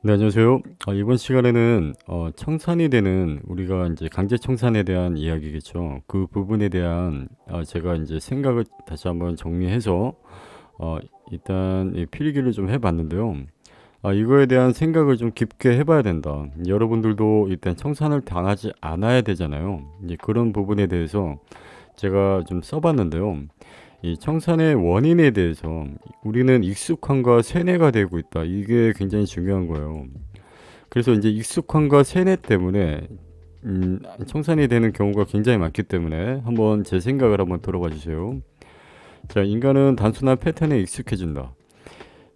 네, 안녕하세요. 이번 시간에는 청산이 되는 우리가 이제 강제 청산에 대한 이야기겠죠. 그 부분에 대한 제가 이제 생각을 다시 한번 정리해서 어, 일단 이 필기를 좀 해봤는데요. 이거에 대한 생각을 좀 깊게 해봐야 된다. 여러분들도 일단 청산을 당하지 않아야 되잖아요. 이제 그런 부분에 대해서 제가 좀 써봤는데요. 이 청산의 원인에 대해서 우리는 익숙함과 세뇌가 되고 있다. 이게 굉장히 중요한 거예요. 그래서 이제 익숙함과 세뇌 때문에 청산이 되는 경우가 굉장히 많기 때문에 한번 제 생각을 한번 들어봐 주세요. 자, 인간은 단순한 패턴에 익숙해진다.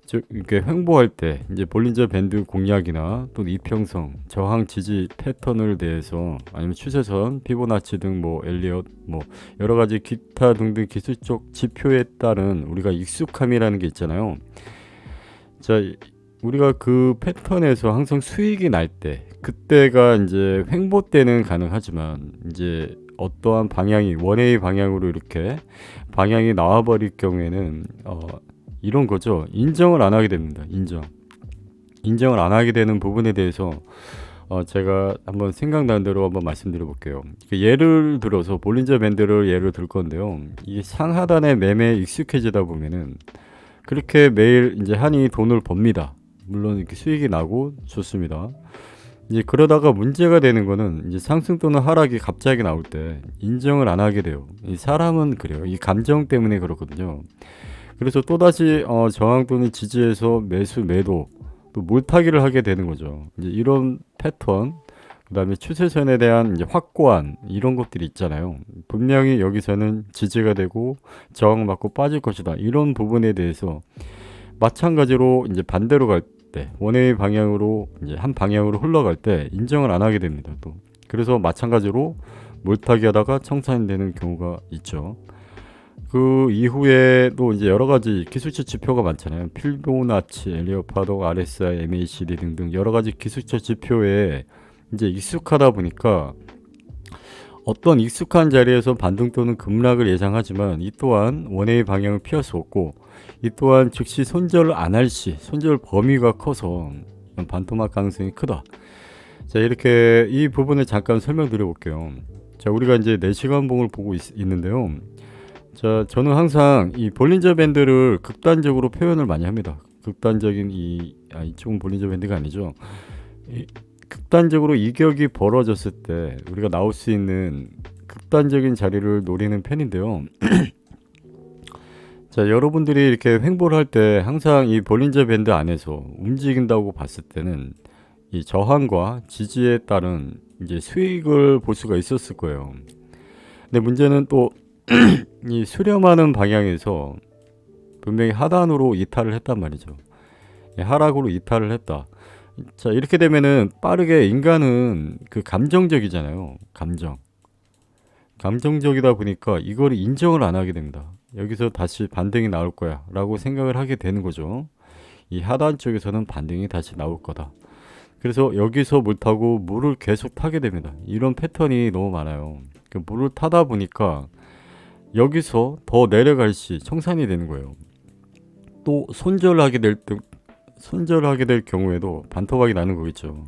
즉, 이렇게 횡보할 때 이제 볼린저 밴드 공략이나 또는 이평성, 저항 지지 패턴을 대해서 아니면 추세선, 피보나치 등 뭐 엘리엇 뭐 여러 가지 기타 등등 기술적 지표에 따른 우리가 익숙함이라는 게 있잖아요. 자, 우리가 그 패턴에서 항상 수익이 날 때, 그때가 이제 횡보 때는 가능하지만 이제 어떠한 방향이 원웨이 방향으로 이렇게 방향이 나와버릴 경우에는 이런 거죠. 인정을 안 하게 됩니다. 인정을 안 하게 되는 부분에 대해서 제가 한번 생각나는 대로 한번 말씀드려 볼게요. 예를 들어서 볼린저 밴드를 예를 들 건데요. 이 상하단의 매매에 익숙해지다 보면은 그렇게 매일 이제 한이 돈을 법니다. 물론 이렇게 수익이 나고 좋습니다. 이제 그러다가 문제가 되는 거는 이제 상승 또는 하락이 갑자기 나올 때 인정을 안 하게 돼요. 이 사람은 그래요. 이 감정 때문에 그렇거든요. 그래서 또다시 저항 또는 지지에서 매수 매도 또 몰타기를 하게 되는 거죠. 이제 이런 패턴 그다음에 추세선에 대한 이제 확고한 이런 것들이 있잖아요. 분명히 여기서는 지지가 되고 저항받고 빠질 것이다. 이런 부분에 대해서 마찬가지로 이제 반대로 갈 때 원웨이 방향으로 이제 한 방향으로 흘러갈 때 인정을 안 하게 됩니다. 또 그래서 마찬가지로 몰타기 하다가 청산이 되는 경우가 있죠. 그 이후에도 이제 여러 가지 기술적 지표가 많잖아요. 필보나치, 엘리엇 파동, RSI, MACD 등등 여러 가지 기술적 지표에 이제 익숙하다 보니까 어떤 익숙한 자리에서 반등 또는 급락을 예상하지만 이 또한 원웨이 방향을 피할 수 없고 이 또한 즉시 손절을 안 할 시 손절 범위가 커서 반토막 가능성이 크다. 자, 이렇게 이 부분을 잠깐 설명드려 볼게요. 자, 우리가 이제 4시간 봉을 보고 있는데요. 자, 저는 항상 이 볼린저 밴드를 극단적으로 표현을 많이 합니다. 극단적인 이쪽은 볼린저 밴드가 아니죠. 이, 극단적으로 이격이 벌어졌을 때 우리가 나올 수 있는 극단적인 자리를 노리는 편인데요. 자, 여러분들이 이렇게 횡보를 할 때 항상 이 볼린저 밴드 안에서 움직인다고 봤을 때는 이 저항과 지지에 따른 이제 수익을 볼 수가 있었을 거예요. 근데 문제는 또 이 수렴하는 방향에서 분명히 하단으로 이탈을 했단 말이죠. 하락으로 이탈을 했다. 자, 이렇게 되면은 빠르게 인간은 그 감정적이잖아요. 감정적이다 보니까 이걸 인정을 안 하게 됩니다. 여기서 다시 반등이 나올 거야 라고 생각을 하게 되는 거죠. 이 하단 쪽에서는 반등이 다시 나올 거다. 그래서 여기서 물 타고 물을 계속 타게 됩니다. 이런 패턴이 너무 많아요. 그 물을 타다 보니까 여기서 더 내려갈 시 청산이 되는 거예요. 또 손절하게 될 경우에도 반토막이 나는 거겠죠.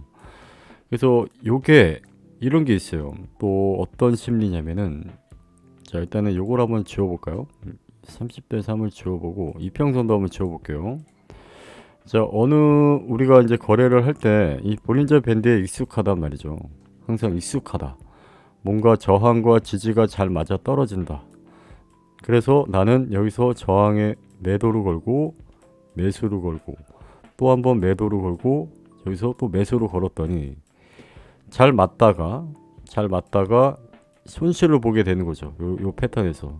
그래서 요게 이런 게 있어요. 또 어떤 심리냐면은 자, 일단은 요걸 한번 지워볼까요? 30대 3을 지워보고 이평선도 한번 지워볼게요. 자, 우리가 이제 거래를 할 때 이 볼린저 밴드에 익숙하단 말이죠. 항상 익숙하다. 뭔가 저항과 지지가 잘 맞아 떨어진다. 그래서 나는 여기서 저항에 매도를 걸고 매수를 걸고 또 한 번 매도를 걸고 여기서 또 매수를 걸었더니 잘 맞다가 손실을 보게 되는 거죠. 요 패턴에서.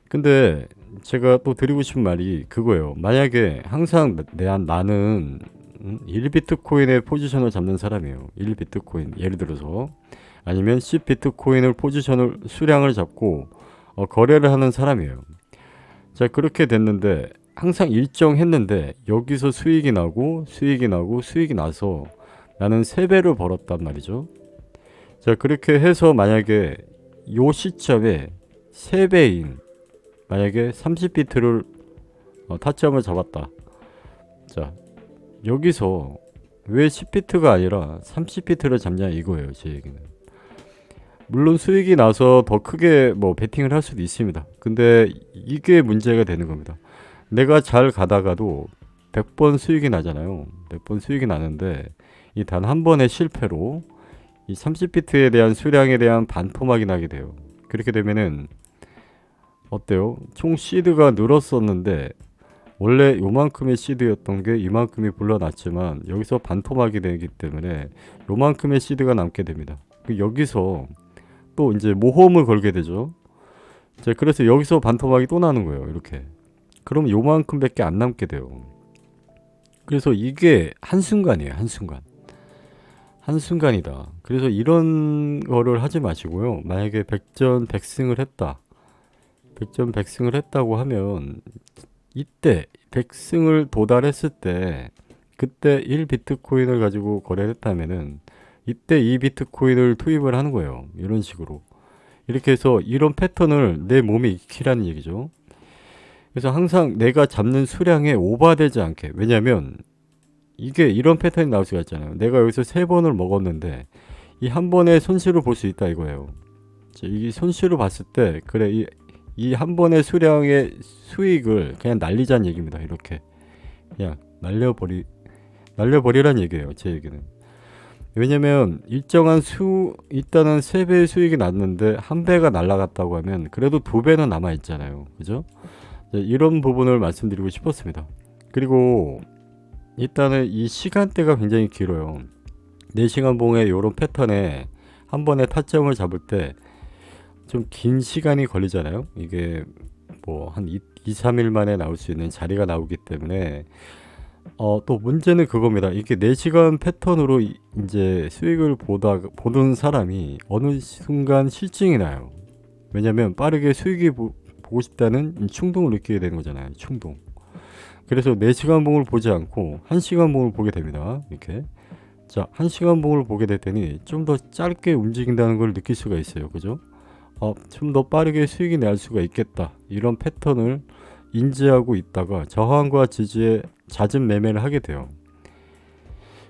근데 제가 또 드리고 싶은 말이 그거예요. 만약에 항상 나는 1비트코인의 포지션을 잡는 사람이에요. 1비트코인 예를 들어서 아니면 10비트코인을 포지션을 수량을 잡고 거래를 하는 사람이에요. 자, 그렇게 됐는데 항상 일정했는데 여기서 수익이 나서 나는 3배를 벌었단 말이죠. 자, 그렇게 해서 만약에 요 시점에 3배인 만약에 30비트를 타점을 잡았다. 자, 여기서 왜 10비트가 아니라 30비트를 잡냐 이거예요, 제 얘기는. 물론 수익이 나서 더 크게 뭐 베팅을 할 수도 있습니다. 근데 이게 문제가 되는 겁니다. 내가 잘 가다가도 100번 수익이 나잖아요. 100번 수익이 나는데 이 단 한 번의 실패로 이 30비트에 대한 수량에 대한 반토막이 나게 돼요. 그렇게 되면은 어때요? 총 시드가 늘었었는데 원래 요만큼의 시드였던 게 이만큼이 불러났지만 여기서 반토막이 되기 때문에 요만큼의 시드가 남게 됩니다. 여기서 또 이제 모험을 걸게 되죠. 자, 그래서 여기서 반토막이 또 나는 거예요. 이렇게. 그럼 요만큼밖에 안 남게 돼요. 그래서 이게 한순간이에요. 한순간. 한순간이다. 그래서 이런 거를 하지 마시고요. 만약에 백전백승을 했다. 백전백승을 했다고 하면 이때 백승을 도달했을 때 그때 1비트코인을 가지고 거래를 했다면은 이때 2비트코인을 투입을 하는 거예요. 이런 식으로. 이렇게 해서 이런 패턴을 내 몸에 익히라는 얘기죠. 그래서 항상 내가 잡는 수량에 오버되지 않게. 왜냐면 이게 이런 패턴이 나올 수가 있잖아요. 내가 여기서 3번을 먹었는데 이 한 번의 손실을 볼 수 있다 이거예요. 이 손실을 봤을 때 그래 이 한 번의 수량의 수익을 그냥 날리자는 얘기입니다. 이렇게 그냥 날려버리란 얘기예요. 제 얘기는. 왜냐면 일정한 일단은 3배의 수익이 났는데 1배가 날라갔다고 하면 그래도 2배는 남아 있잖아요. 그죠? 이런 부분을 말씀드리고 싶었습니다. 그리고 일단은 이 시간대가 굉장히 길어요. 4시간 봉의 이런 패턴에 한 번에 타점을 잡을 때 좀 긴 시간이 걸리잖아요. 이게 뭐 한 2, 3일 만에 나올 수 있는 자리가 나오기 때문에 또 문제는 그겁니다. 이게 4시간 패턴으로 이제 수익을 보던 사람이 어느 순간 실증이 나요. 왜냐면 빠르게 수익이 보고 싶다는 충동을 느끼게 되는 거잖아요. 충동. 그래서 4시간 봉을 보지 않고 1시간 봉을 보게 됩니다. 이렇게. 자, 1시간 봉을 보게 될 때니 좀 더 짧게 움직인다는 걸 느낄 수가 있어요. 그죠? 좀 더 빠르게 수익이 날 수가 있겠다. 이런 패턴을 인지하고 있다가 저항과 지지에 잦은 매매를 하게 돼요.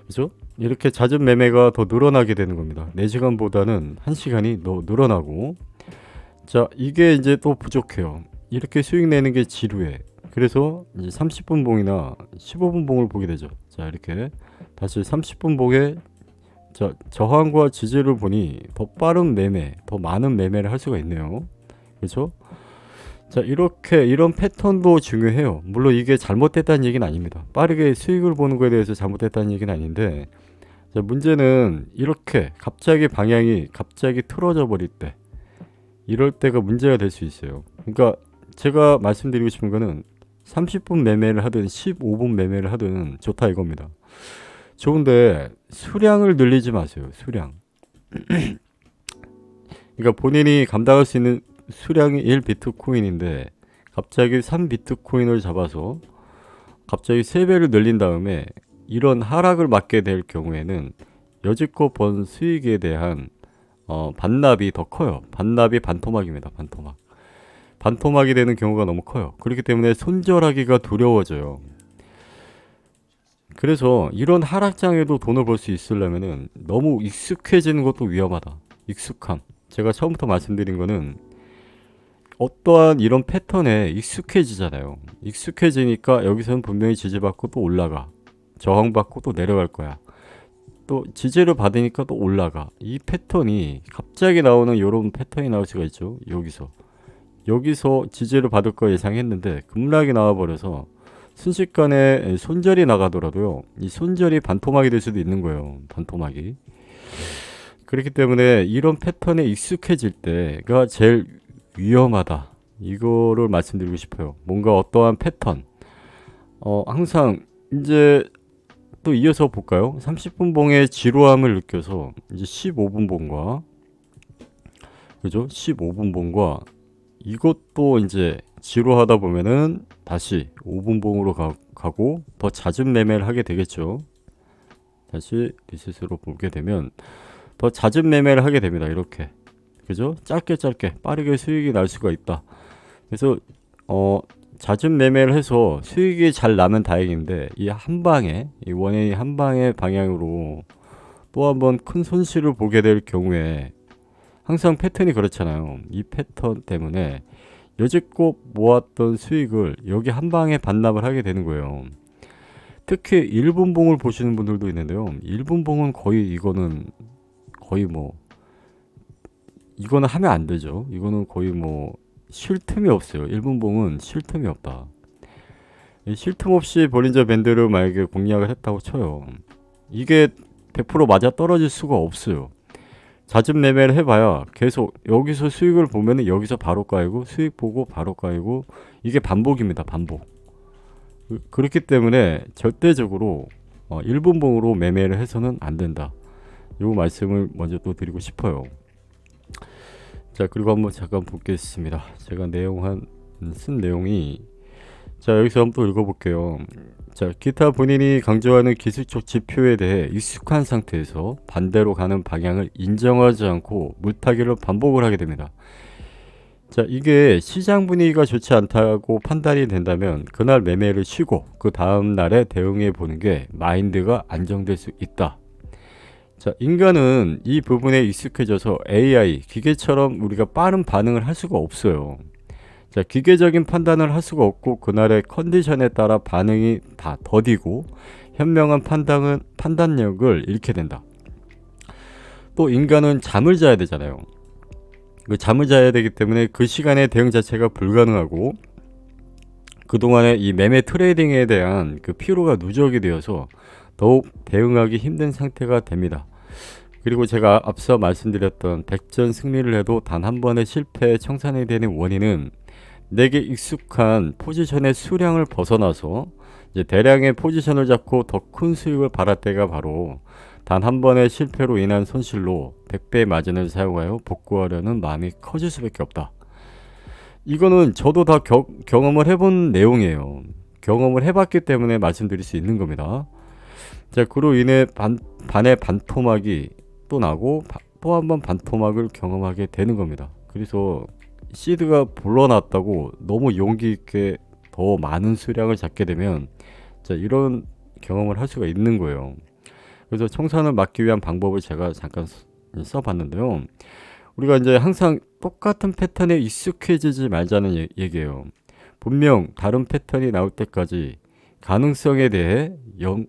그죠? 이렇게 잦은 매매가 더 늘어나게 되는 겁니다. 4시간보다는 1시간이 더 늘어나고. 자, 이게 이제 또 부족해요. 이렇게 수익 내는 게 지루해. 그래서 이제 30분 봉이나 15분 봉을 보게 되죠. 자, 이렇게 다시 30분 봉에 저항과 지지를 보니 더 빠른 매매, 더 많은 매매를 할 수가 있네요. 그렇죠? 자, 이렇게 이런 패턴도 중요해요. 물론 이게 잘못됐다는 얘기는 아닙니다. 빠르게 수익을 보는 거에 대해서 잘못됐다는 얘기는 아닌데, 자, 문제는 이렇게 갑자기 방향이 갑자기 틀어져 버릴 때, 이럴 때가 문제가 될 수 있어요. 그러니까 제가 말씀드리고 싶은 거는 30분 매매를 하든 15분 매매를 하든 좋다 이겁니다. 좋은데 수량을 늘리지 마세요. 수량. 그러니까 본인이 감당할 수 있는 수량이 1비트코인인데 갑자기 3비트코인을 잡아서 갑자기 3배를 늘린 다음에 이런 하락을 맞게 될 경우에는 여지껏 번 수익에 대한 반납이 더 커요. 반납이 반토막입니다. 반토막. 반토막이 되는 경우가 너무 커요. 그렇기 때문에 손절하기가 두려워져요. 그래서 이런 하락장에도 돈을 벌 수 있으려면은 너무 익숙해지는 것도 위험하다. 익숙함. 제가 처음부터 말씀드린 거는 어떠한 이런 패턴에 익숙해지잖아요. 익숙해지니까 여기서는 분명히 지지받고 또 올라가. 저항받고 또 내려갈 거야. 또 지지를 받으니까 또 올라가. 이 패턴이 갑자기 나오는 이런 패턴이 나올 수가 있죠. 여기서 지지를 받을 거 예상했는데 급락이 나와버려서 순식간에 손절이 나가더라도요. 이 손절이 반토막이 될 수도 있는 거예요. 반토막이. 그렇기 때문에 이런 패턴에 익숙해질 때가 제일 위험하다. 이거를 말씀드리고 싶어요. 뭔가 어떠한 패턴. 항상 이제 또 이어서 볼까요? 30분 봉의 지루함을 느껴서 이제 15분 봉과 그죠? 15분 봉과 이것도 이제 지루하다 보면은 다시 5분 봉으로 가고 더 잦은 매매를 하게 되겠죠. 다시 리셋으로 보게 되면 더 잦은 매매를 하게 됩니다. 이렇게. 그죠? 짧게 빠르게 수익이 날 수가 있다. 그래서 잦은 매매를 해서 수익이 잘 나면 다행인데 이 한 방에 이 원웨이 한 방의 방향으로 또 한번 큰 손실을 보게 될 경우에 항상 패턴이 그렇잖아요. 이 패턴 때문에 여지껏 모았던 수익을 여기 한 방에 반납을 하게 되는 거예요. 특히 1분봉을 보시는 분들도 있는데요. 1분봉은 거의 거의 이거는 하면 안 되죠. 이거는 거의 쉴 틈이 없어요. 1분봉은 쉴 틈이 없다. 쉴 틈 없이 볼린저 밴드를 만약에 공략을 했다고 쳐요. 이게 100% 맞아 떨어질 수가 없어요. 잦은 매매를 해봐야 계속 여기서 수익을 보면은 여기서 바로 까이고 수익 보고 바로 까이고 이게 반복입니다. 반복. 그렇기 때문에 절대적으로 1분봉으로 매매를 해서는 안 된다. 요 말씀을 먼저 또 드리고 싶어요. 자, 그리고 한번 잠깐 보겠습니다. 제가 쓴 내용이 자, 여기서 한번 또 읽어볼게요. 자, 기타 본인이 강조하는 기술적 지표에 대해 익숙한 상태에서 반대로 가는 방향을 인정하지 않고 물타기를 반복을 하게 됩니다. 자, 이게 시장 분위기가 좋지 않다고 판단이 된다면 그날 매매를 쉬고 그 다음 날에 대응해 보는 게 마인드가 안정될 수 있다. 자, 인간은 이 부분에 익숙해져서 AI, 기계처럼 우리가 빠른 반응을 할 수가 없어요. 자, 기계적인 판단을 할 수가 없고 그날의 컨디션에 따라 반응이 다 더디고 현명한 판단력을 잃게 된다. 또 인간은 잠을 자야 되잖아요. 그 잠을 자야 되기 때문에 그 시간에 대응 자체가 불가능하고 그동안의 이 매매 트레이딩에 대한 그 피로가 누적이 되어서 더욱 대응하기 힘든 상태가 됩니다. 그리고 제가 앞서 말씀드렸던 백전 승리를 해도 단 한 번의 실패에 청산이 되는 원인은 내게 익숙한 포지션의 수량을 벗어나서 이제 대량의 포지션을 잡고 더 큰 수익을 발할 때가 바로 단 한 번의 실패로 인한 손실로 100배의 마진을 사용하여 복구하려는 마음이 커질 수밖에 없다. 이거는 저도 다 경험을 해본 내용이에요. 경험을 해봤기 때문에 말씀드릴 수 있는 겁니다. 자, 그로 인해 반의 반토막이 또 나고 또 한 번 반토막을 경험하게 되는 겁니다. 그래서 시드가 불러놨다고 너무 용기 있게 더 많은 수량을 잡게 되면 자, 이런 경험을 할 수가 있는 거예요. 그래서 청산을 막기 위한 방법을 제가 잠깐 써봤는데요. 우리가 이제 항상 똑같은 패턴에 익숙해지지 말자는 얘기예요. 분명 다른 패턴이 나올 때까지 가능성에 대해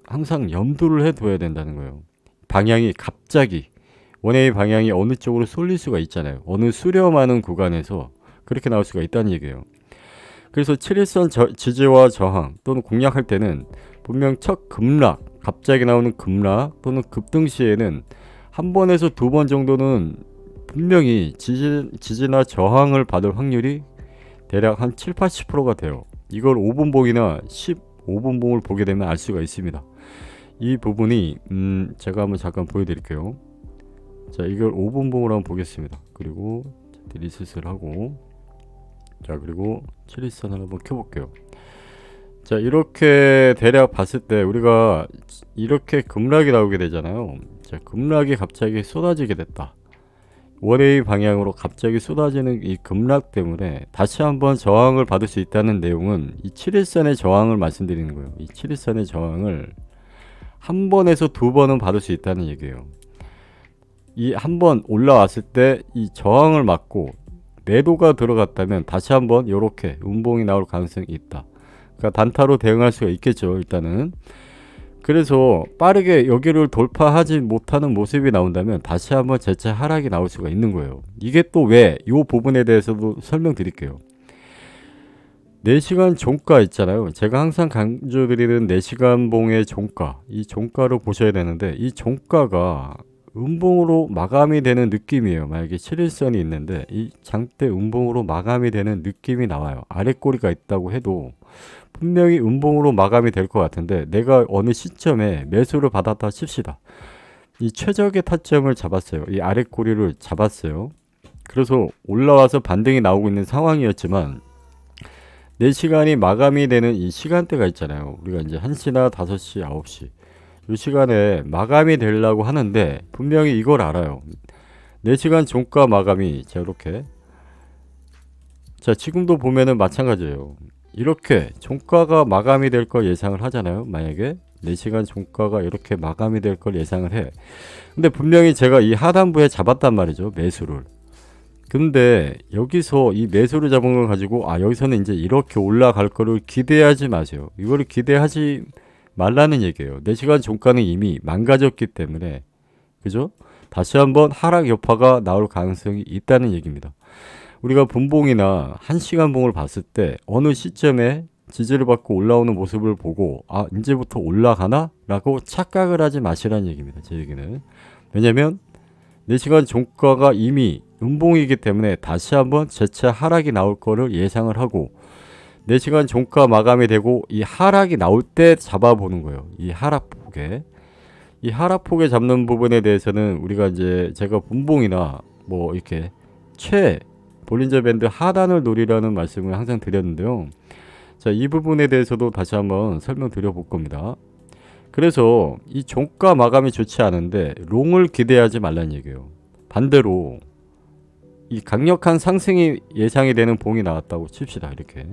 항상 염두를 해둬야 된다는 거예요. 방향이 갑자기 원웨이 방향이 어느 쪽으로 쏠릴 수가 있잖아요. 어느 수렴하는 구간에서 그렇게 나올 수가 있다는 얘기예요. 그래서 7일선 지지와 저항 또는 공략할 때는 분명 첫 급락, 갑자기 나오는 급락 또는 급등 시에는 한 번에서 두 번 정도는 분명히 지지나 저항을 받을 확률이 대략 한 7, 80%가 돼요. 이걸 5분봉이나 15분봉을 보게 되면 알 수가 있습니다. 이 부분이 제가 한번 잠깐 보여드릴게요. 자, 이걸 5분봉으로 한번 보겠습니다. 그리고 리셋을 하고 자, 그리고 7일선을 한번 켜볼게요. 자, 이렇게 대략 봤을 때 우리가 이렇게 급락이 나오게 되잖아요. 자, 급락이 갑자기 쏟아지게 됐다. 원웨이 방향으로 갑자기 쏟아지는 이 급락 때문에 다시 한번 저항을 받을 수 있다는 내용은 이 7일선의 저항을 말씀드리는 거예요. 이 7일선의 저항을 한 번에서 두 번은 받을 수 있다는 얘기예요. 이 한 번 올라왔을 때 이 저항을 맞고 매도가 들어갔다면 다시 한번 이렇게 음봉이 나올 가능성이 있다. 그러니까 단타로 대응할 수가 있겠죠. 일단은 그래서 빠르게 여기를 돌파하지 못하는 모습이 나온다면 다시 한번 재차 하락이 나올 수가 있는 거예요. 이게 또 왜 이 부분에 대해서도 설명드릴게요. 4시간 종가 있잖아요. 제가 항상 강조드리는 4시간 봉의 종가, 이 종가를 보셔야 되는데 이 종가가 음봉으로 마감이 되는 느낌이에요. 만약에 7일선이 있는데 이 장대 음봉으로 마감이 되는 느낌이 나와요. 아랫꼬리가 있다고 해도 분명히 음봉으로 마감이 될 것 같은데 내가 어느 시점에 매수를 받았다 칩시다. 이 최적의 타점을 잡았어요. 이 아랫꼬리를 잡았어요. 그래서 올라와서 반등이 나오고 있는 상황이었지만 4시간이 마감이 되는 이 시간대가 있잖아요. 우리가 이제 1시나 5시, 9시 이 시간에 마감이 되려고 하는데 분명히 이걸 알아요. 4시간 종가 마감이 자, 이렇게 자, 지금도 보면은 마찬가지예요. 이렇게 종가가 마감이 될 걸 예상을 하잖아요. 만약에 4시간 종가가 이렇게 마감이 될 걸 예상을 해. 근데 분명히 제가 이 하단부에 잡았단 말이죠. 매수를. 근데 여기서 이 매수를 잡은 걸 가지고 여기서는 이제 이렇게 올라갈 거를 기대하지 마세요. 이거를 기대하지 말라는 얘기예요. 4시간 종가는 이미 망가졌기 때문에. 그죠? 다시 한번 하락 여파가 나올 가능성이 있다는 얘기입니다. 우리가 분봉이나 1시간 봉을 봤을 때 어느 시점에 지지를 받고 올라오는 모습을 보고 이제부터 올라가나? 라고 착각을 하지 마시라는 얘기입니다. 제 얘기는. 왜냐면 4시간 종가가 이미 음봉이기 때문에 다시 한번 재차 하락이 나올 거를 예상을 하고 4시간 종가 마감이 되고 이 하락이 나올 때 잡아보는 거예요. 이 하락폭에. 이 하락폭에 잡는 부분에 대해서는 우리가 이제 제가 분봉이나 뭐 이렇게 볼린저 밴드 하단을 노리라는 말씀을 항상 드렸는데요. 자, 이 부분에 대해서도 다시 한번 설명드려 볼 겁니다. 그래서 이 종가 마감이 좋지 않은데 롱을 기대하지 말라는 얘기예요. 반대로 이 강력한 상승이 예상이 되는 봉이 나왔다고 칩시다. 이렇게.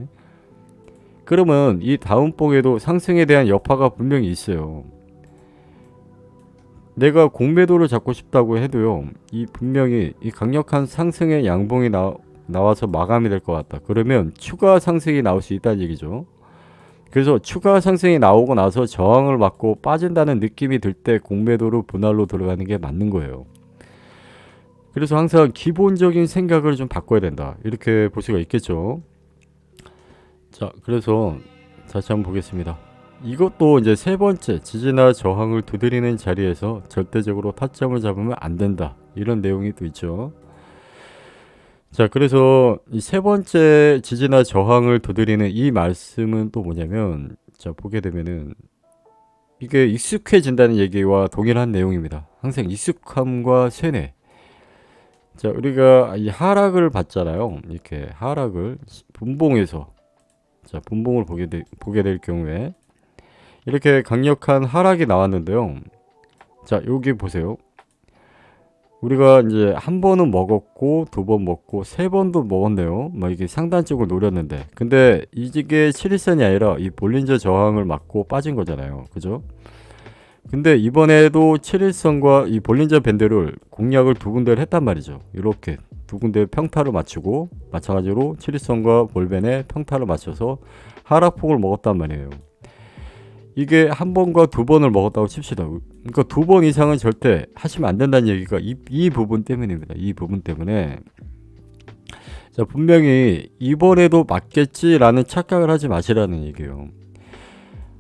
그러면 이 다음 봉에도 상승에 대한 여파가 분명히 있어요. 내가 공매도를 잡고 싶다고 해도요. 이 분명히 이 강력한 상승의 양봉이 나와서 마감이 될 것 같다. 그러면 추가 상승이 나올 수 있다는 얘기죠. 그래서 추가 상승이 나오고 나서 저항을 맞고 빠진다는 느낌이 들 때 공매도로 분할로 들어가는 게 맞는 거예요. 그래서 항상 기본적인 생각을 좀 바꿔야 된다. 이렇게 볼 수가 있겠죠. 자, 그래서 다시 한번 보겠습니다. 이것도 이제 세 번째 지지나 저항을 두드리는 자리에서 절대적으로 타점을 잡으면 안 된다. 이런 내용이 또 있죠. 자, 그래서 이 세 번째 지지나 저항을 두드리는 이 말씀은 또 뭐냐면, 자, 보게 되면은 이게 익숙해진다는 얘기와 동일한 내용입니다. 항상 익숙함과 세뇌. 자, 우리가 이 하락을 봤잖아요. 이렇게 하락을 분봉에서, 자, 분봉을 보게 될 경우에 이렇게 강력한 하락이 나왔는데요. 자, 여기 보세요. 우리가 이제 한 번은 먹었고, 2번 먹고, 3번도 먹었네요. 이게 상단 쪽을 노렸는데. 근데 이게 7일선이 아니라 이 볼린저 저항을 맞고 빠진 거잖아요. 그죠? 근데 이번에도 7일선과 이 볼린저 밴드를 공략을 2군데를 했단 말이죠. 이렇게 2군데 평타를 맞추고, 마찬가지로 7일선과 볼벤에 평타를 맞춰서 하락폭을 먹었단 말이에요. 이게 한 번과 2번을 먹었다고 칩시다. 그러니까 2번 이상은 절대 하시면 안 된다는 얘기가 이 부분 때문입니다. 이 부분 때문에. 자, 분명히 이번에도 맞겠지라는 착각을 하지 마시라는 얘기예요.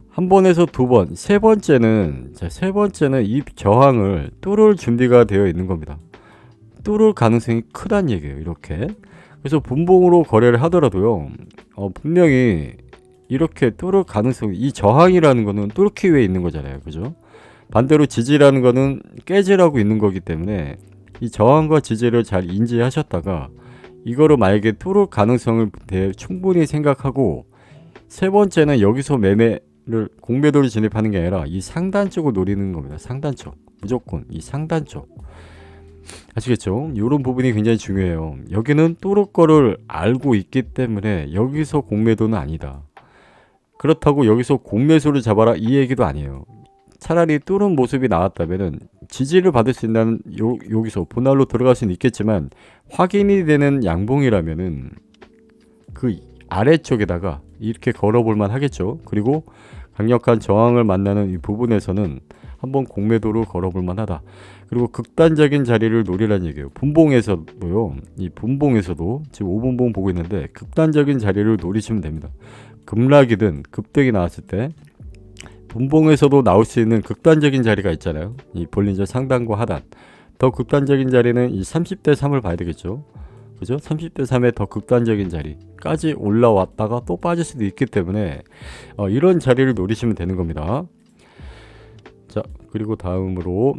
한 번에서 2번, 세 번째는 이 저항을 뚫을 준비가 되어 있는 겁니다. 뚫을 가능성이 크다는 얘기예요. 이렇게. 그래서 분봉으로 거래를 하더라도요. 분명히 이렇게 뚫을 가능성이, 이 저항이라는 거는 뚫기 위해 있는 거잖아요. 그죠? 반대로 지지라는 거는 깨지라고 있는 거기 때문에 이 저항과 지지를 잘 인지하셨다가 이거를 만약에 뚫을 가능성을 충분히 생각하고, 세 번째는 여기서 공매도를 진입하는 게 아니라 이 상단 쪽을 노리는 겁니다. 상단 쪽. 무조건 이 상단 쪽. 아시겠죠? 이런 부분이 굉장히 중요해요. 여기는 뚫을 거를 알고 있기 때문에 여기서 공매도는 아니다. 그렇다고 여기서 공매수를 잡아라 이 얘기도 아니에요. 차라리 뚫은 모습이 나왔다면은 지지를 받을 수 있는 여기서 분할로 들어갈 수는 있겠지만 확인이 되는 양봉이라면은 그 아래쪽에다가 이렇게 걸어볼만 하겠죠. 그리고 강력한 저항을 만나는 이 부분에서는 한번 공매도로 걸어볼만 하다. 그리고 극단적인 자리를 노리라는 얘기예요. 분봉에서도요. 이 분봉에서도 지금 5분봉 보고 있는데 극단적인 자리를 노리시면 됩니다. 급락이든 급등이 나왔을 때 분봉에서도 나올 수 있는 극단적인 자리가 있잖아요. 이 볼린저 상단과 하단. 더 극단적인 자리는 이 30대 3을 봐야 되겠죠. 그죠? 30대 3의 더 극단적인 자리까지 올라왔다가 또 빠질 수도 있기 때문에 이런 자리를 노리시면 되는 겁니다. 자, 그리고 다음으로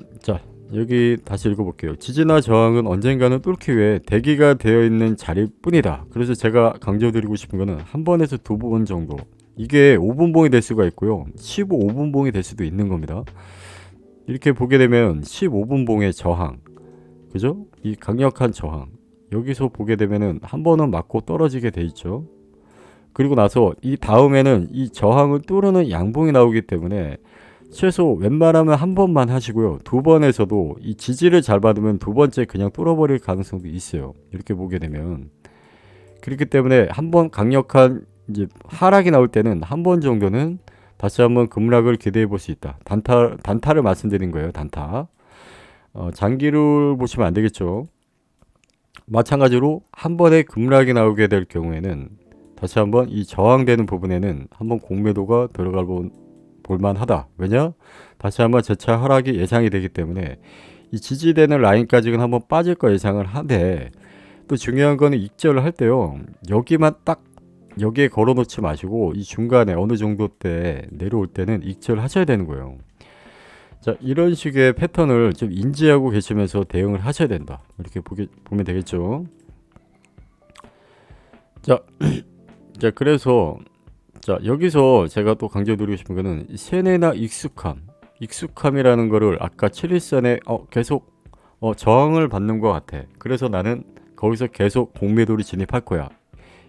여기 다시 읽어볼게요. 지지나 저항은 언젠가는 뚫기 위해 대기가 되어 있는 자리일 뿐이다. 그래서 제가 강조드리고 싶은 거는 한 번에서 2번 정도. 이게 5분봉이 될 수가 있고요. 15분봉이 될 수도 있는 겁니다. 이렇게 보게 되면 15분봉의 저항. 그죠? 이 강력한 저항. 여기서 보게 되면은 한 번은 맞고 떨어지게 돼 있죠. 그리고 나서 이 다음에는 이 저항을 뚫는 양봉이 나오기 때문에 최소 웬만하면 한 번만 하시고요. 두 번에서도 이 지지를 잘 받으면 두 번째 그냥 뚫어버릴 가능성도 있어요. 이렇게 보게 되면. 그렇기 때문에 한 번 강력한 이제 하락이 나올 때는 한 번 정도는 다시 한번 급락을 기대해 볼 수 있다. 단타를 말씀드린 거예요. 단타. 장기를 보시면 안 되겠죠. 마찬가지로 한 번에 급락이 나오게 될 경우에는 다시 한번 이 저항되는 부분에는 한번 공매도가 들어가 볼만하다. 왜냐? 다시 한번 재차 하락이 예상이 되기 때문에 이 지지되는 라인까지는 한번 빠질 거 예상을 하되, 또 중요한 거는 익절을 할 때요. 여기만 딱 여기에 걸어 놓지 마시고 이 중간에 어느 정도 때 내려올 때는 익절 하셔야 되는 거예요. 자, 이런 식의 패턴을 좀 인지하고 계시면서 대응을 하셔야 된다. 이렇게 보면 되겠죠. 자, 자, 그래서 자, 여기서 제가 또 강조드리고 싶은 거는 세뇌나 익숙함이라는 거를 아까 7일선에 계속 저항을 받는 것 같아. 그래서 나는 거기서 계속 공매도를 진입할 거야.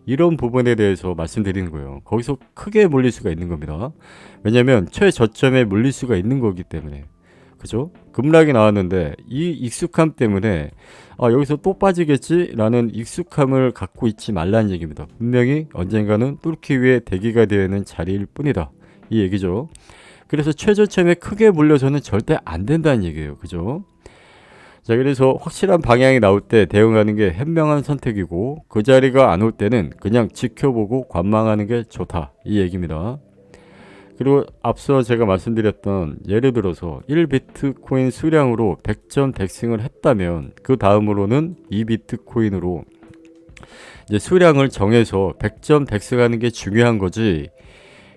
이런 부분에 대해서 말씀드리는 거예요. 거기서 크게 몰릴 수가 있는 겁니다. 왜냐면 최저점에 몰릴 수가 있는 거기 때문에. 그죠? 급락이 나왔는데 이 익숙함 때문에 여기서 또 빠지겠지 라는 익숙함을 갖고 있지 말라는 얘기입니다. 분명히 언젠가는 뚫기 위해 대기가 되어 있는 자리일 뿐이다. 이 얘기죠. 그래서 최저점에 크게 몰려서는 절대 안 된다는 얘기예요. 그죠? 자, 그래서 확실한 방향이 나올 때 대응하는 게 현명한 선택이고, 그 자리가 안 올 때는 그냥 지켜보고 관망하는 게 좋다. 이 얘기입니다. 그리고 앞서 제가 말씀드렸던 예를 들어서 1비트코인 수량으로 100점 덱승을 했다면 그 다음으로는 2비트코인으로 이제 수량을 정해서 100점 덱승하는 게 중요한 거지,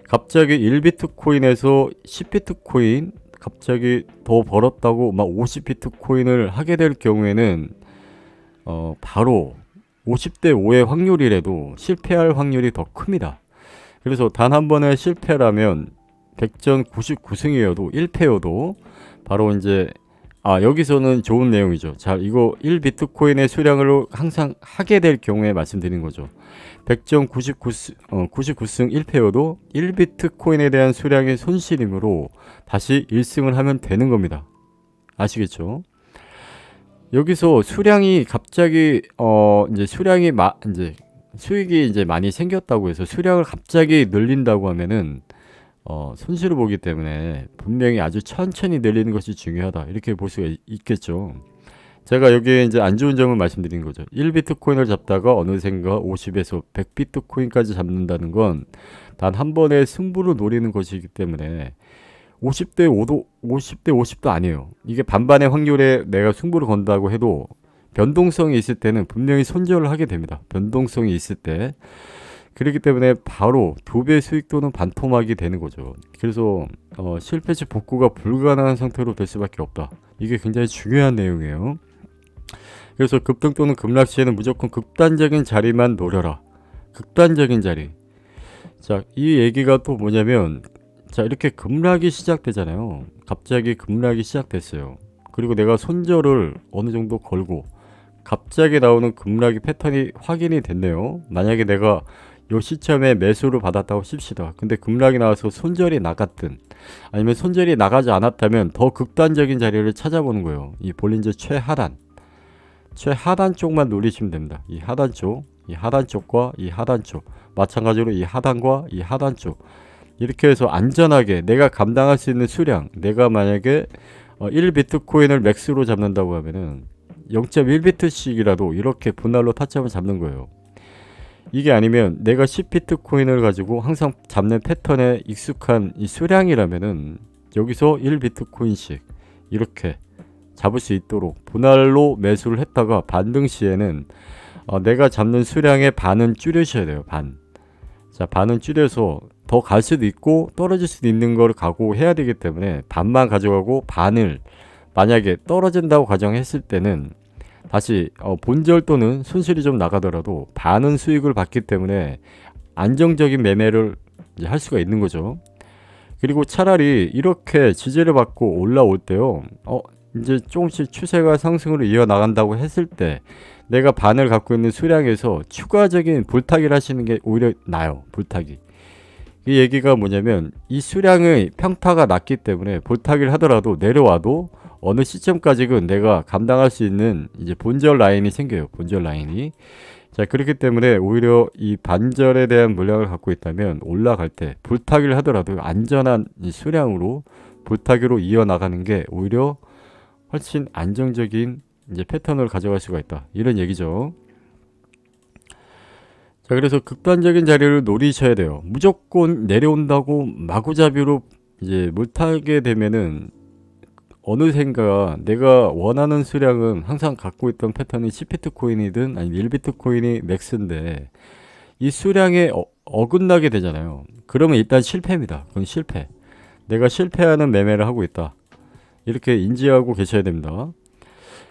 갑자기 1비트코인에서 10비트코인 갑자기 더 벌었다고 막 50비트코인을 하게 될 경우에는 바로 50대 5의 확률이라도 실패할 확률이 더 큽니다. 그래서 단 한 번의 실패라면 100전 99승이어도 1패여도 바로 이제 여기서는 좋은 내용이죠. 자, 이거 1비트코인의 수량으로 항상 하게 될 경우에 말씀드린 거죠. 100전 99승 1패여도 1비트코인에 대한 수량의 손실이므로 다시 1승을 하면 되는 겁니다. 아시겠죠? 여기서 수량이 갑자기 이제 수량이 이제 수익이 이제 많이 생겼다고 해서 수량을 갑자기 늘린다고 하면은 손실을 보기 때문에 분명히 아주 천천히 늘리는 것이 중요하다. 이렇게 볼 수가 있겠죠. 제가 여기에 이제 안 좋은 점을 말씀드린 거죠. 1비트코인을 잡다가 어느샌가 50에서 100비트코인까지 잡는다는 건 단 한 번의 승부를 노리는 것이기 때문에 50대 50도 아니에요. 이게 반반의 확률에 내가 승부를 건다고 해도 변동성이 있을 때는 분명히 손절을 하게 됩니다. 변동성이 있을 때. 그렇기 때문에 바로 2배 수익 또는 반토막이 되는 거죠. 그래서 실패 시 복구가 불가능한 상태로 될 수밖에 없다. 이게 굉장히 중요한 내용이에요. 그래서 급등 또는 급락 시에는 무조건 극단적인 자리만 노려라. 극단적인 자리. 자, 이 얘기가 또 뭐냐면, 자, 이렇게 급락이 시작되잖아요. 갑자기 급락이 시작됐어요. 그리고 내가 손절을 어느 정도 걸고 갑자기 나오는 급락의 패턴이 확인이 됐네요. 만약에 내가 요 시점에 매수를 받았다고 칩시다. 근데 급락이 나와서 손절이 나갔든 아니면 손절이 나가지 않았다면 더 극단적인 자리를 찾아보는 거예요. 이 볼린저 최하단 쪽만 노리시면 됩니다. 이 하단 쪽과 이 하단 쪽, 마찬가지로 이 하단과 이 하단 쪽, 이렇게 해서 안전하게 내가 감당할 수 있는 수량, 내가 만약에 1비트코인을 맥스로 잡는다고 하면은 0.1비트씩이라도 이렇게 분할로 타점을 잡는 거예요. 이게 아니면 내가 10비트코인을 가지고 항상 잡는 패턴에 익숙한 이 수량이라면은 여기서 1비트코인씩 이렇게 잡을 수 있도록 분할로 매수를 했다가 반등 시에는 내가 잡는 수량의 반은 줄여셔야 돼요. 자, 반은 줄여서 더 갈 수도 있고 떨어질 수도 있는 걸 각오해야 되기 때문에 반만 가져가고, 반을 만약에 떨어진다고 가정했을 때는 다시 본절 또는 손실이 좀 나가더라도 반은 수익을 받기 때문에 안정적인 매매를 이제 할 수가 있는 거죠. 그리고 차라리 이렇게 지지를 받고 올라올 때요, 이제 조금씩 추세가 상승으로 이어나간다고 했을 때 내가 반을 갖고 있는 수량에서 추가적인 불타기를 하시는 게 오히려 나아요. 불타기. 이 얘기가 뭐냐면 이 수량의 평타가 낮기 때문에 불타기를 하더라도 내려와도 어느 시점까지는 내가 감당할 수 있는 이제 본절 라인이 생겨요. 본절 라인이. 자, 그렇기 때문에 오히려 이 반절에 대한 물량을 갖고 있다면 올라갈 때 불타기를 하더라도 안전한 이 수량으로 불타기로 이어나가는 게 오히려 훨씬 안정적인 이제 패턴을 가져갈 수가 있다. 이런 얘기죠. 자, 그래서 극단적인 자리를 노리셔야 돼요. 무조건 내려온다고 마구잡이로 이제 못하게 되면은 어느샌가 내가 원하는 수량은 항상 갖고 있던 패턴이 10비트코인이든 아니면 1비트코인이 맥스인데 이 수량에 어긋나게 되잖아요. 그러면 일단 실패입니다. 그건 실패. 내가 실패하는 매매를 하고 있다. 이렇게 인지하고 계셔야 됩니다.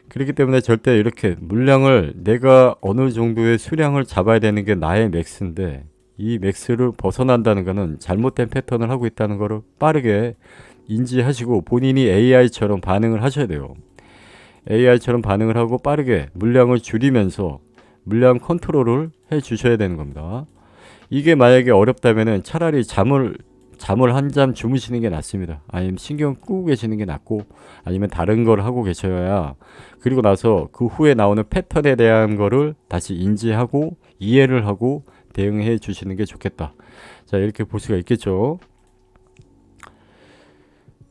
그렇기 때문에 절대 이렇게 물량을 내가 어느 정도의 수량을 잡아야 되는 게 나의 맥스인데 이 맥스를 벗어난다는 것은 잘못된 패턴을 하고 있다는 것을 빠르게 인지하시고 본인이 AI처럼 반응을 하셔야 돼요. AI처럼 반응을 하고 빠르게 물량을 줄이면서 물량 컨트롤을 해 주셔야 되는 겁니다. 이게 만약에 어렵다면 차라리 잠을 한 잠 주무시는 게 낫습니다. 아니면 신경 끄고 계시는 게 낫고 아니면 다른 걸 하고 계셔야 그리고 나서 그 후에 나오는 패턴에 대한 거를 다시 인지하고 이해를 하고 대응해 주시는 게 좋겠다. 자, 이렇게 볼 수가 있겠죠.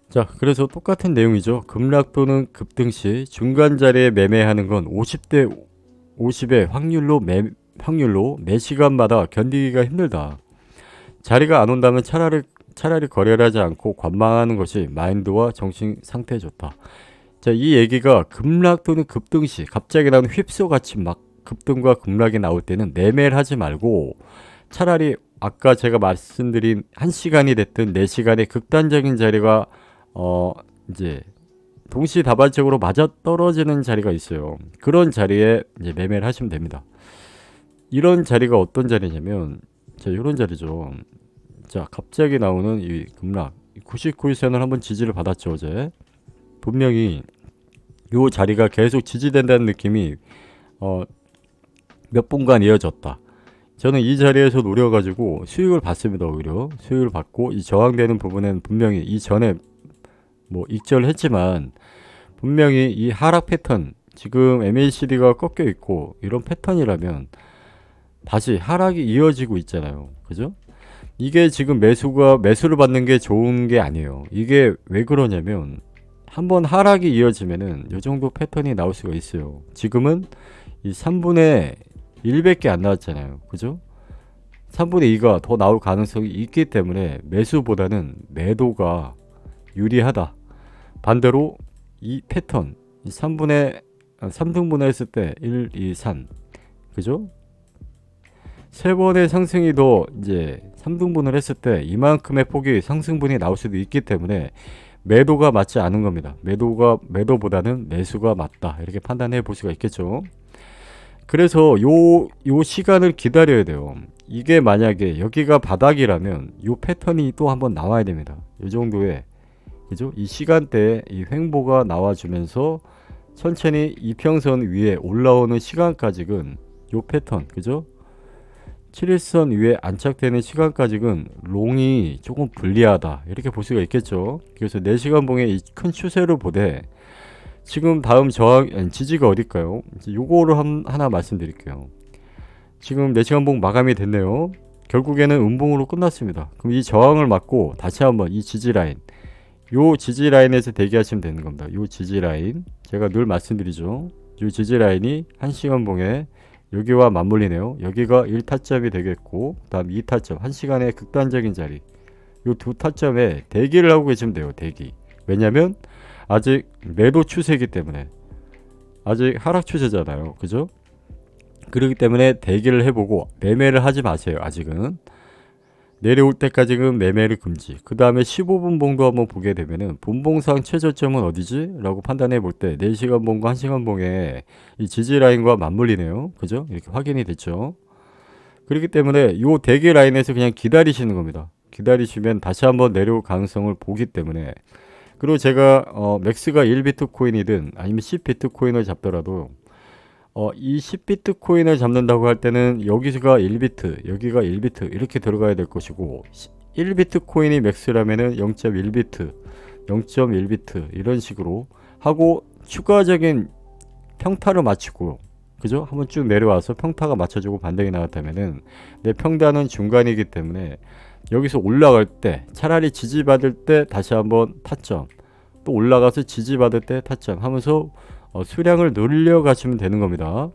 자, 그래서 똑같은 내용이죠. 급락 또는 급등 시 중간 자리에 매매하는 건 50대 50의 확률로 매 시간마다 견디기가 힘들다. 자리가 안 온다면 차라리 거래를 하지 않고 관망하는 것이 마인드와 정신 상태에 좋다. 자, 이 얘기가 급락 또는 급등 시 갑자기 나는 휩쓸같이 막 급등과 급락이 나올 때는 매매를 하지 말고 차라리 아까 제가 말씀드린 1시간이 됐든 4시간의 극단적인 자리가 이제 동시다발적으로 맞아떨어지는 자리가 있어요. 그런 자리에 이제 매매를 하시면 됩니다. 이런 자리가 어떤 자리냐면 자, 이런 자리죠. 자, 갑자기 나오는 이 급락 99일선을 한번 지지를 받았죠. 어제 분명히 이 자리가 계속 지지된다는 느낌이 몇 분간 이어졌다. 저는 이 자리에서 노려가지고 수익을 받습니다. 오히려 수익을 받고 이 저항되는 부분에는 분명히 이전에 뭐 익절했지만 분명히 이 하락 패턴 지금 MACD가 꺾여 있고 이런 패턴이라면 다시 하락이 이어지고 있잖아요. 그죠? 이게 지금 매수를 받는 게 좋은 게 아니에요. 이게 왜 그러냐면 한번 하락이 이어지면은 이 정도 패턴이 나올 수가 있어요. 지금은 이 3분의 1밖에 안 나왔잖아요. 그죠? 3분의 2가 더 나올 가능성이 있기 때문에 매수보다는 매도가 유리하다. 반대로 이 패턴 3등분을 했을 때 1, 2, 3 그죠? 세 번의 상승이 더 이제 3등분을 했을 때 이만큼의 폭이 상승분이 나올 수도 있기 때문에 매도가 맞지 않은 겁니다. 매도보다는 매수가 맞다. 이렇게 판단해 볼 수가 있겠죠. 그래서 요 시간을 기다려야 돼요. 이게 만약에 여기가 바닥이라면 요 패턴이 또 한번 나와야 됩니다. 요 정도의 그죠? 이 시간대에 이 횡보가 나와주면서 천천히 이평선 위에 올라오는 시간까지는 요 패턴 그죠? 7일선 위에 안착되는 시간까지는 롱이 조금 불리하다 이렇게 볼 수가 있겠죠. 그래서 4시간 봉의 이 큰 추세를 보되 지금 다음 지지가 어딜까요? 요거를 하나 말씀드릴게요. 지금 4시간 봉 마감이 됐네요. 결국에는 음봉으로 끝났습니다. 그럼 이 저항을 맞고 다시 한번 이 지지라인 요 지지라인에서 대기하시면 되는 겁니다. 요 지지라인 제가 늘 말씀드리죠. 요 지지라인이 1시간 봉에 여기와 맞물리네요. 여기가 1타점이 되겠고 그 다음 2타점 1시간의 극단적인 자리 요 두 타점에 대기를 하고 계시면 돼요. 대기. 왜냐면 아직 매도 추세이기 때문에 아직 하락 추세잖아요. 그죠? 그렇기 때문에 대기를 해보고 매매를 하지 마세요. 아직은 내려올 때까지는 매매를 금지. 그 다음에 15분 봉도 한번 보게 되면은 분봉상 최저점은 어디지? 라고 판단해 볼 때 4시간 봉과 1시간 봉에 이 지지 라인과 맞물리네요. 그죠? 이렇게 확인이 됐죠. 그렇기 때문에 요 대기 라인에서 그냥 기다리시는 겁니다. 기다리시면 다시 한번 내려올 가능성을 보기 때문에 그리고 제가 맥스가 1비트코인이든 아니면 10비트코인을 잡더라도 이 10비트 코인을 잡는다고 할 때는 여기가 1비트, 여기가 1비트 이렇게 들어가야 될 것이고 1비트 코인이 맥스라면은 0.1비트, 0.1비트 이런 식으로 하고 추가적인 평타를 맞추고 그죠? 한번 쭉 내려와서 평타가 맞춰주고 반등이 나왔다면은 내 평단은 중간이기 때문에 여기서 올라갈 때 차라리 지지받을 때 다시 한번 타점 또 올라가서 지지받을 때 타점 하면서 수량을 늘려 가시면 되는 겁니다.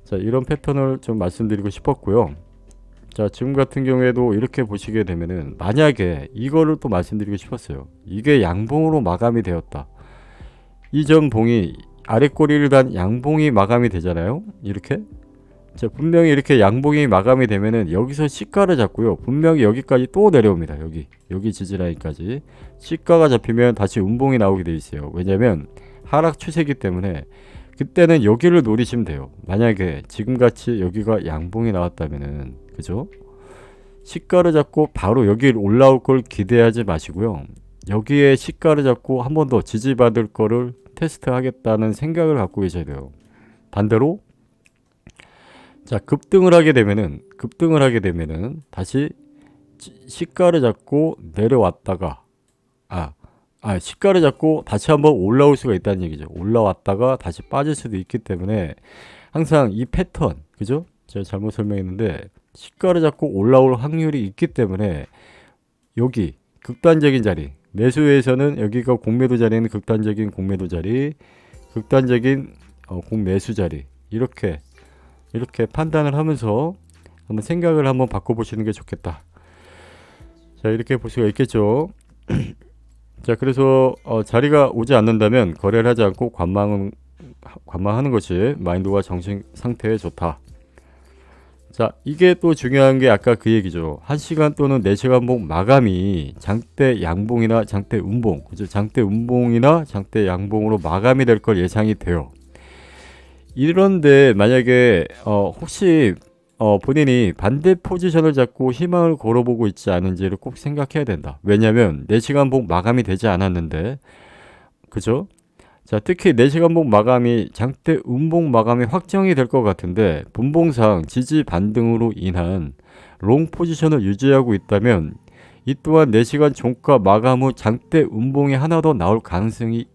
자, 이런 패턴을 좀 말씀드리고 싶었고요. 자, 지금 같은 경우에도 이렇게 보시게 되면은 만약에 이거를 또 말씀드리고 싶었어요. 이게 양봉으로 마감이 되었다. 이전 봉이 아래 꼬리를 단 양봉이 마감이 되잖아요. 이렇게. 자, 분명히 이렇게 양봉이 마감이 되면은 여기서 시가를 잡고요. 분명히 여기까지 또 내려옵니다. 여기 지지라인까지. 시가가 잡히면 다시 음봉이 나오게 돼 있어요. 왜냐면 하락 추세이기 때문에 그때는 여기를 노리시면 돼요. 만약에 지금같이 여기가 양봉이 나왔다면은 그죠? 시가를 잡고 바로 여기 올라올 걸 기대하지 마시고요. 여기에 시가를 잡고 한 번 더 지지받을 거를 테스트 하겠다는 생각을 갖고 계셔야 돼요. 반대로 자, 급등을 하게 되면은 다시 시가를 잡고 내려왔다가 시가를 잡고 다시 한번 올라올 수가 있다는 얘기죠. 올라왔다가 다시 빠질 수도 있기 때문에 항상 이 패턴, 그죠? 제가 잘못 설명했는데 시가를 잡고 올라올 확률이 있기 때문에 여기 극단적인 자리, 매수에서는 여기가 공매도 자리는 극단적인 공매도 자리, 극단적인 공매수 자리 이렇게 판단을 하면서 한번 생각을 한번 바꿔보시는 게 좋겠다. 자, 이렇게 볼 수가 있겠죠. 자, 그래서 자리가 오지 않는다면 거래를 하지 않고 관망하는 것이 마인드와 정신 상태에 좋다. 자, 이게 또 중요한 게 아까 그 얘기죠. 1시간 또는 4시간 봉 마감이 장대 양봉이나 장대 음봉, 그죠? 장대 음봉이나 장대 양봉으로 마감이 될 걸 예상이 돼요. 이런데 만약에 혹시 본인이 반대 포지션을 잡고 희망을 걸어보고 있지 않은지를 꼭 생각해야 된다. 왜냐면 4시간 봉 마감이 되지 않았는데 그죠? 자, 특히 4시간 봉 마감이 장대 음봉 마감이 확정이 될 것 같은데 분봉상 지지 반등으로 인한 롱 포지션을 유지하고 있다면 이 또한 4시간 종가 마감 후 장대 음봉이 하나 더 나올 가능성이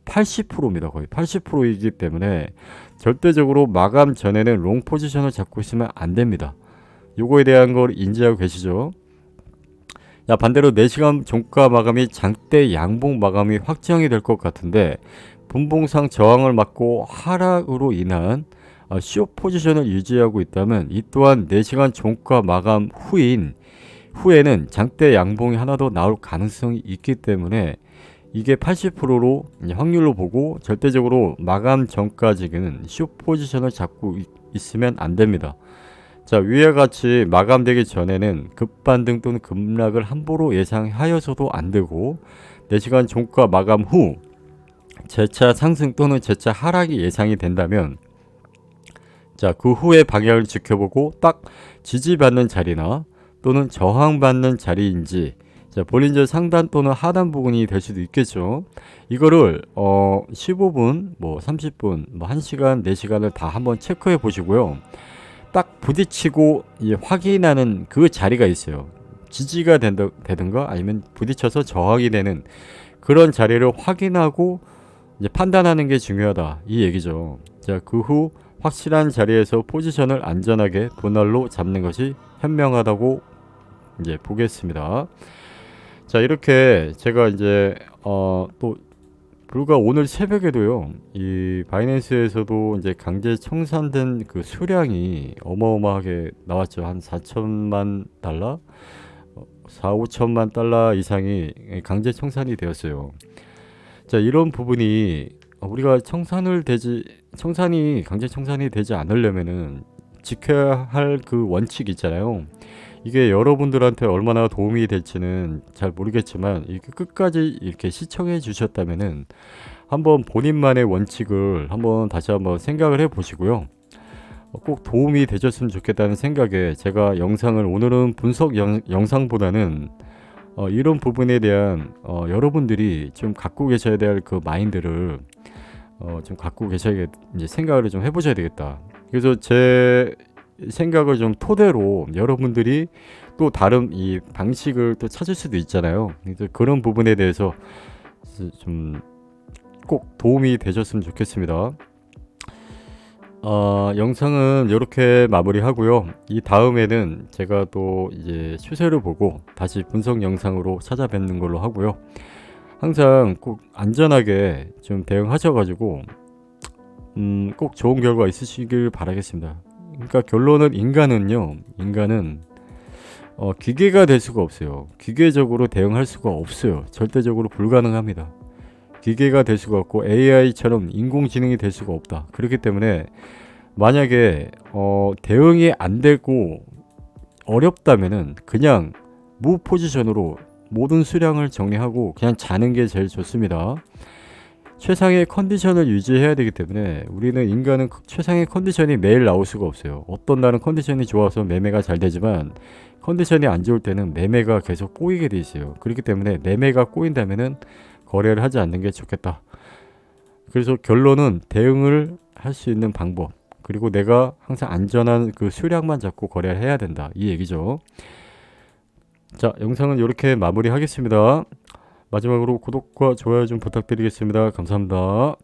80%입니다. 거의 80%이기 때문에 절대적으로 마감 전에는 롱 포지션을 잡고 있으면 안 됩니다. 요거에 대한 걸 인지하고 계시죠? 자, 반대로 4시간 종가 마감이 장대 양봉 마감이 확정이 될 것 같은데 분봉상 저항을 맞고 하락으로 인한 숏 포지션을 유지하고 있다면 이 또한 4시간 종가 마감 후에는 장대 양봉이 하나 더 나올 가능성이 있기 때문에 이게 80%로 확률로 보고 절대적으로 마감 전까지는 숏 포지션을 잡고 있으면 안 됩니다. 자, 위와 같이 마감되기 전에는 급반등 또는 급락을 함부로 예상하여서도 안 되고 4시간 종가 마감 후 재차 상승 또는 재차 하락이 예상이 된다면 자, 그 후의 방향을 지켜보고 딱 지지받는 자리나 또는 저항받는 자리인지 자, 본인적 상단 또는 하단 부분이 될 수도 있겠죠. 이거를 15분, 뭐 30분, 뭐 1시간, 4시간을 다 한번 체크해 보시고요. 딱 부딪히고 확인하는 그 자리가 있어요. 지지가 되든가 아니면 부딪혀서 저항이 되는 그런 자리를 확인하고 이제 판단하는 게 중요하다. 이 얘기죠. 자, 그 후 확실한 자리에서 포지션을 안전하게 분할로 잡는 것이 현명하다고 이제 보겠습니다. 자, 이렇게 제가 이제 또 불과 오늘 새벽에도요, 이 바이낸스에서도 이제 강제 청산된 그 수량이 어마어마하게 나왔죠. 한 4천만 달러, 4, 5천만 달러 이상이 강제 청산이 되었어요. 자, 이런 부분이 우리가 강제 청산이 되지 않으려면은 지켜야 할 그 원칙 있잖아요. 이게 여러분들한테 얼마나 도움이 될지는 잘 모르겠지만 이렇게 끝까지 이렇게 시청해 주셨다면은 한번 본인만의 원칙을 다시 한번 생각을 해 보시고요. 꼭 도움이 되셨으면 좋겠다는 생각에 제가 영상을 오늘은 분석 영상보다는 이런 부분에 대한 여러분들이 좀 갖고 계셔야 될 그 마인드를 좀 갖고 계셔야 이제 생각을 좀 해보셔야 되겠다. 그래서 제 생각을 좀 토대로 여러분들이 또 다른 이 방식을 또 찾을 수도 있잖아요. 그래서 그런 부분에 대해서 좀 꼭 도움이 되셨으면 좋겠습니다. 영상은 이렇게 마무리하고요. 이 다음에는 제가 또 이제 추세를 보고 다시 분석 영상으로 찾아뵙는 걸로 하고요. 항상 꼭 안전하게 좀 대응하셔가지고 꼭 좋은 결과 있으시길 바라겠습니다. 그러니까 결론은 인간은 기계가 될 수가 없어요. 기계적으로 대응할 수가 없어요. 절대적으로 불가능합니다. 기계가 될 수가 없고 AI처럼 인공지능이 될 수가 없다. 그렇기 때문에 만약에 대응이 안 되고 어렵다면은 그냥 무 포지션으로 모든 수량을 정리하고 그냥 자는 게 제일 좋습니다. 최상의 컨디션을 유지해야 되기 때문에 우리는 인간은 최상의 컨디션이 매일 나올 수가 없어요. 어떤 날은 컨디션이 좋아서 매매가 잘 되지만 컨디션이 안 좋을 때는 매매가 계속 꼬이게 돼 있어요. 그렇기 때문에 매매가 꼬인다면은 거래를 하지 않는 게 좋겠다. 그래서 결론은 대응을 할 수 있는 방법, 그리고 내가 항상 안전한 그 수량만 잡고 거래를 해야 된다, 이 얘기죠. 자, 영상은 이렇게 마무리하겠습니다. 마지막으로 구독과 좋아요 좀 부탁드리겠습니다. 감사합니다.